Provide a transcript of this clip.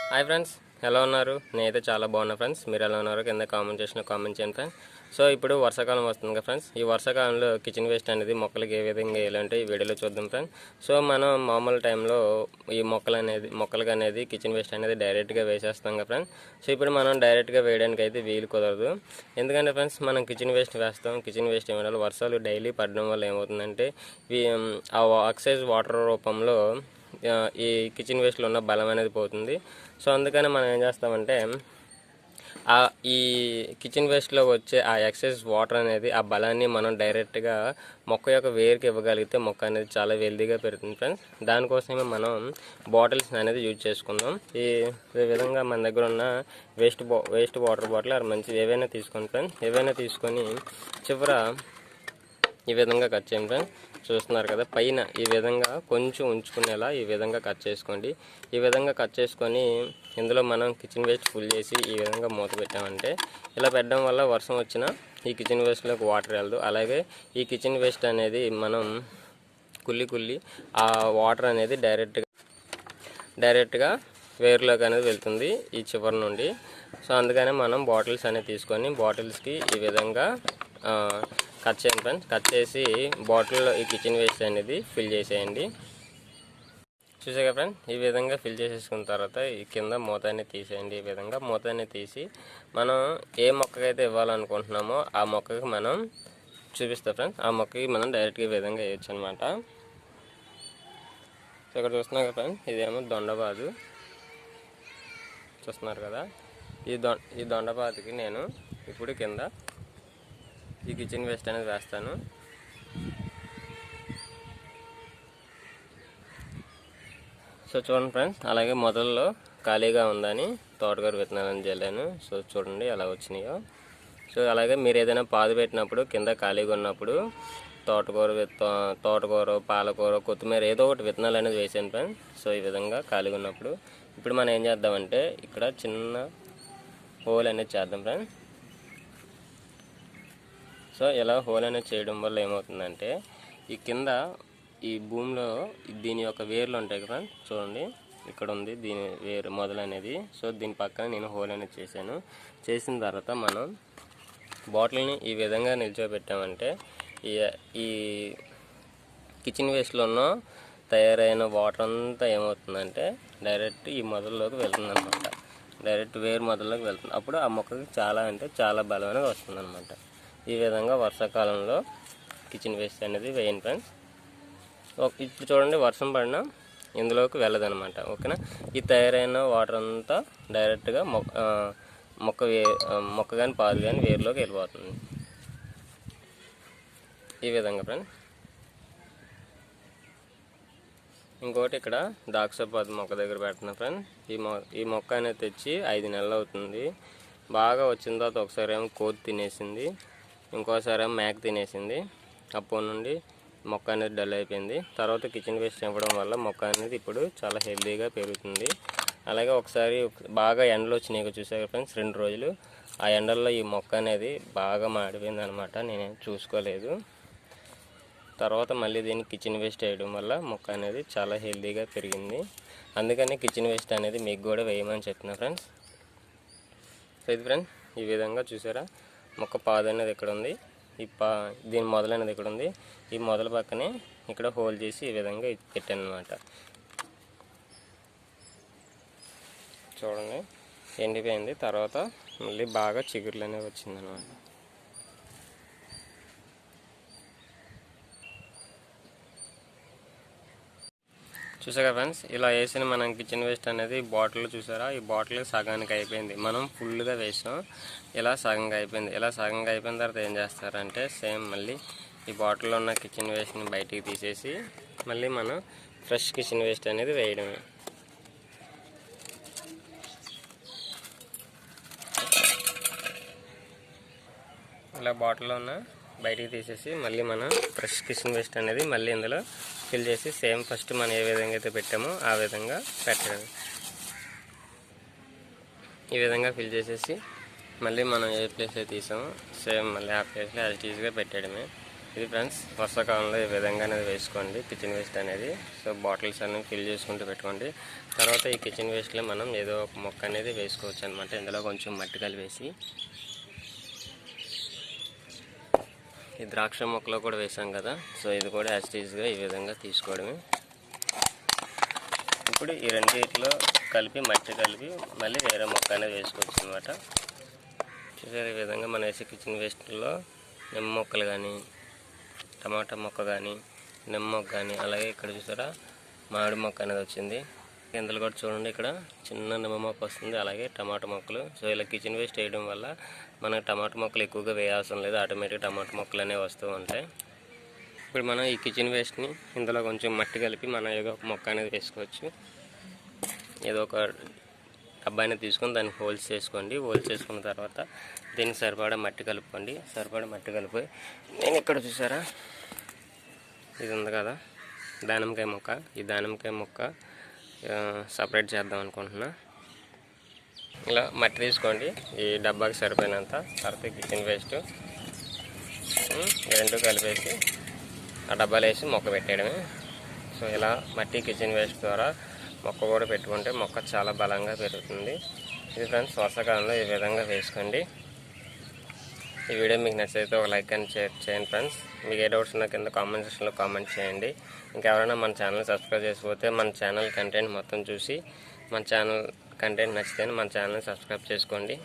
Hi friends, ఎలా ఉన్నారు? నేనైతే చాలా బాగున్నా ఫ్రెండ్స్. మీరు ఎలా ఉన్నారు కింద కామెంట్ చేయండి ఫ్రెండ్స్. సో ఇప్పుడు వర్షాకాలం వస్తుంది కదా ఫ్రెండ్స్. ఈ వర్షాకాలంలో కిచెన్ వేస్ట్ అనేది మొక్కలకి ఏ విధంగా వేయాలంటే ఈ వీడియోలో చూద్దాం ఫ్రెండ్స్. సో మనం మామూలు టైంలో ఈ మొక్కలకి అనేది కిచెన్ వేస్ట్ అనేది డైరెక్ట్గా వేసేస్తాం కదా ఫ్రెండ్స్. సో ఇప్పుడు మనం డైరెక్ట్గా వేయడానికి అయితే వీలు కుదరదు. ఎందుకంటే ఫ్రెండ్స్ మనం కిచెన్ వేస్ట్ వేస్తాం. కిచెన్ వేస్ట్ ఏమైనా వర్షాలు డైలీ పడడం వల్ల ఏమవుతుందంటే ఆ ఆక్సైజ్ వాటర్ రూపంలో ఈ కిచెన్ వేస్ట్లో ఉన్న బలం అనేది పోతుంది. సో అందుకని మనం ఏం చేస్తామంటే ఈ కిచెన్ వేస్ట్లో వచ్చే ఆ ఎక్సెస్ వాటర్ అనేది ఆ బలాన్ని మనం డైరెక్ట్గా మొక్క యొక్క వేరుకి ఇవ్వగలిగితే మొక్క అనేది చాలా హెల్తీగా పెరుగుతుంది ఫ్రెండ్స్. దానికోసమే మనం బాటిల్స్ అనేది యూజ్ చేసుకుందాం. ఈ విధంగా మన దగ్గర ఉన్న వేస్ట్ వాటర్ బాటిల్ మంచి ఏవైనా తీసుకోండి ఫ్రెండ్స్. ఏవైనా తీసుకొని చివర ఈ విధంగా కట్ చేయండి ఫ్రెండ్స్. చూస్తున్నారు కదా, పైన ఈ విధంగా కొంచెం ఉంచుకునేలా ఈ విధంగా కట్ చేసుకోండి. ఈ విధంగా కట్ చేసుకొని ఇందులో మనం కిచెన్ వేస్ట్ ఫుల్ చేసి ఈ విధంగా మూత పెట్టామంటే ఇలా పెట్టడం వల్ల వర్షం వచ్చినా ఈ కిచెన్ వేస్ట్లోకి వాటర్ వెళ్ళదు. అలాగే ఈ కిచెన్ వేస్ట్ అనేది మనం కుళ్ళి ఆ వాటర్ అనేది డైరెక్ట్గా వేరులోకి అనేది వెళ్తుంది ఈ చివరి నుండి. సో అందుకనే మనం బాటిల్స్ అనేది తీసుకొని బాటిల్స్కి ఈ విధంగా కట్ చేయండి ఫ్రెండ్స్. కట్ చేసి బాటిల్లో ఈ కిచెన్ వేస్ట్ అనేది ఫిల్ చేసేయండి. చూసాక ఫ్రెండ్స్, ఈ విధంగా ఫిల్ చేసేసుకున్న తర్వాత ఈ కింద మూత అనేది తీసేయండి. ఈ విధంగా మూత అనేది తీసి మనం ఏ మొక్కకైతే ఇవ్వాలనుకుంటున్నామో ఆ మొక్కకి మనం చూపిస్తాం ఫ్రెండ్స్. ఆ మొక్కకి మనం డైరెక్ట్గా ఈ విధంగా వేయచ్చు అనమాట. సో ఇక్కడ చూస్తున్నారు ఫ్రెండ్స్, ఇదేమో దొండపాదు చూస్తున్నారు కదా. ఈ దొండపాదుకి నేను ఇప్పుడు కింద ఈ కిచెన్ వేస్ట్ అనేది వేస్తాను. సో చూడండి ఫ్రెండ్స్, అలాగే మొదల్లో ఖాళీగా ఉందని తోటకూర విత్తనాలను జల్లాను. సో చూడండి ఎలా వచ్చినాయో. సో అలాగే మీరు ఏదైనా పాదు పెట్టినప్పుడు కింద ఖాళీగా ఉన్నప్పుడు తోటకూర, పాలకూర, కొత్తిమీర ఏదో ఒకటి విత్తనాలు అనేది వేసాను ఫ్రెండ్స్. సో ఈ విధంగా ఖాళీగా ఉన్నప్పుడు ఇప్పుడు మనం ఏం చేద్దామంటే ఇక్కడ చిన్న హోల్ అనేది చేద్దాం ఫ్రెండ్స్. సో ఇలా హోల్ అనేది చేయడం వల్ల ఏమవుతుందంటే ఈ కింద ఈ భూమిలో దీని యొక్క వేర్లు ఉంటాయి కదా చూడండి, ఇక్కడ ఉంది దీని వేరు మొదలు అనేది. సో దీని పక్కన నేను హోల్ అనేది చేసిన తర్వాత మనం బాటిల్ని ఈ విధంగా నిల్చోబెట్టామంటే ఈ కిచెన్ వేస్ట్లో ఉన్న తయారైన వాటర్ అంతా ఏమవుతుందంటే డైరెక్ట్ ఈ మొదల్లోకి వెళ్తుంది అనమాట. డైరెక్ట్ వేరు మొదల్లోకి వెళ్తుంది. అప్పుడు ఆ మొక్కకి చాలా అంటే చాలా బలం అనేది వస్తుంది అనమాట. ఈ విధంగా వర్షాకాలంలో కిచెన్ వేస్ట్ అనేది వేయండి ఫ్రెండ్స్. ఇప్పుడు చూడండి, వర్షం పడినా ఇందులోకి వెళ్ళదనమాట. ఓకేనా. ఈ తయారైన వాటర్ అంతా డైరెక్ట్గా మొక్క కానీ పాదు కానీ వేరులోకి వెళ్ళిపోతుంది. ఈ విధంగా ఫ్రెండ్స్. ఇంకోటి ఇక్కడ ద్రాక్షపాదు మొక్క దగ్గర పెడుతున్నా ఫ్రెండ్స్. ఈ మొక్క అనేది తెచ్చి 5 నెలలు అవుతుంది. బాగా వచ్చిన తర్వాత ఒకసారి ఏమో కోతి తినేసింది, ఇంకోసారి ఏమో మేక తినేసింది. అప్పటి నుండి మొక్క అనేది డల్ అయిపోయింది. తర్వాత కిచెన్ వేస్ట్ ఇవ్వడం వల్ల మొక్క అనేది ఇప్పుడు చాలా హెల్తీగా పెరుగుతుంది. అలాగే ఒకసారి బాగా ఎండలు వచ్చినాయి చూసారు ఫ్రెండ్స్, 2 రోజులు. ఆ ఎండల్లో ఈ మొక్క అనేది బాగా మాడిపోయింది అనమాట. నేనేం చూసుకోలేదు. తర్వాత మళ్ళీ దీన్ని కిచెన్ వేస్ట్ వేయడం వల్ల మొక్క అనేది చాలా హెల్తీగా పెరిగింది. అందుకని కిచెన్ వేస్ట్ అనేది మీకు కూడా వేయమని చెప్తున్నా ఫ్రెండ్స్. సో ఇది ఫ్రెండ్స్, ఈ విధంగా చూసారా, మొక్క పాదు అనేది ఇక్కడ ఉంది, దీని మొదలు అనేది ఇక్కడ ఉంది. ఈ మొదల పక్కనే ఇక్కడ హోల్ చేసి ఈ విధంగా పెట్టాను అనమాట. చూడండి, ఎండిపోయింది. తర్వాత మళ్ళీ బాగా చిగుర్లు అనేవి వచ్చిందనమాట. చూసారా ఫ్రెండ్స్, ఇలా వేసిన మనం కిచెన్ వేస్ట్ అనేది బాటిల్ చూసారా, ఈ బాటిల్ సగానికి అయిపోయింది. మనం ఫుల్గా వేసాం, ఇలా సగంగా అయిపోయింది. ఇలా సగంగా అయిపోయిన తర్వాత ఏం చేస్తారంటే సేమ్ మళ్ళీ ఈ బాటిల్లో ఉన్న కిచెన్ వేస్ట్ని బయటికి తీసేసి మళ్ళీ మనం ఫ్రెష్ కిచెన్ వేస్ట్ అనేది వేయడమే. ఇలా బాటిల్లో ఉన్న బయటికి తీసేసి మళ్ళీ మనం ఫ్రెష్ కిచెన్ వేస్ట్ అనేది మళ్ళీ ఇందులో ఫిల్ చేసి సేమ్ ఫస్ట్ మనం ఏ విధంగా అయితే పెట్టామో ఆ విధంగా పెట్టడం. ఈ విధంగా ఫిల్ చేసేసి మళ్ళీ మనం ఏ ప్లేస్ అయితే తీసామో సేమ్ మళ్ళీ ఆ ప్లేస్లో యాజ్ ఈజీగా పెట్టడమే. ఇది ఫ్రెండ్స్ వర్షాకాలంలో ఈ విధంగా అనేది వేసుకోండి కిచెన్ వేస్ట్ అనేది. సో బాటిల్స్ అన్నీ ఫిల్ చేసుకుంటూ పెట్టుకోండి. తర్వాత ఈ కిచెన్ వేస్ట్లో మనం ఏదో ఒక మొక్క అనేది వేసుకోవచ్చు అనమాట. ఇందులో కొంచెం మట్టి కలిపేసి ఈ ద్రాక్ష మొక్కలో కూడా వేసాం కదా, సో ఇది కూడా యాస్టీజ్గా ఈ విధంగా తీసుకోవడమే. ఇప్పుడు ఈ రెండింటిలో కలిపి మట్టి కలిపి మళ్ళీ వేరే మొక్క అనేది వేసుకోవచ్చు అనమాట. చూసారు, ఈ విధంగా మన వేసే కిచెన్ వేస్ట్లో నిమ్మ మొక్కలు కానీ, టమాటా మొక్క కానీ, నిమ్మ మొక్క కానీ, అలాగే ఇక్కడ చూసారా మామిడి మొక్క అనేది వచ్చింది. ఇందులో కూడా చూడండి, ఇక్కడ చిన్న నిమ్మ మొక్క వస్తుంది, అలాగే టమాటా మొక్కలు. సో ఇలా కిచెన్ వేస్ట్ వేయడం వల్ల మనకు టమాటా మొక్కలు ఎక్కువగా వేయాల్సిన లేదు, ఆటోమేటిక్ టమాటా మొక్కలు అనేవి వస్తూ ఉంటాయి. ఇప్పుడు మనం ఈ కిచెన్ వేస్ట్ని ఇందులో కొంచెం మట్టి కలిపి మనం ఏదో ఒక మొక్క అనేది వేసుకోవచ్చు. ఏదో ఒక డబ్బాయిని తీసుకొని దాన్ని హోల్స్ చేసుకోండి. హోల్స్ చేసుకున్న తర్వాత దీనికి సరిపడా మట్టి కలుపుకోండి. సరిపడా మట్టి కలిపి నేను ఇక్కడ చూసారా ఇది ఉంది కదా దానిమ్మకాయ మొక్క, ఈ దానిమ్మకాయ మొక్క సపరేట్ చేద్దాం అనుకుంటున్నా. ఇలా మట్టి తీసుకోండి ఈ డబ్బాకి సరిపోయినంత. తర్వాత కిచెన్ వేస్ట్ రెండు కలిపేసి ఆ డబ్బాలో వేసి మొక్క పెట్టేయడమే. సో ఇలా మట్టి కిచెన్ వేస్ట్ ద్వారా మొక్క కూడా పెట్టుకుంటే మొక్క చాలా బలంగా పెరుగుతుంది. ఇది ఫ్రెండ్స్ వర్షాకాలంలో ఈ విధంగా వేసుకోండి. ఈ వీడియో మీకు నచ్చితే ఒక లైక్ అండ్ షేర్ చేయండి ఫ్రెండ్స్. మీకు ఏ డౌట్స్ ఉన్నా కింద కామెంట్ సెక్షన్లో కామెంట్ చేయండి. ఇంకెవరైనా మన ఛానల్ సబ్స్క్రైబ్ చేసిపోతే మన ఛానల్ కంటెంట్ మొత్తం చూసి మన ఛానల్ కంటెంట్ నచ్చితే మన ఛానల్ సబ్స్క్రైబ్ చేసుకోండి.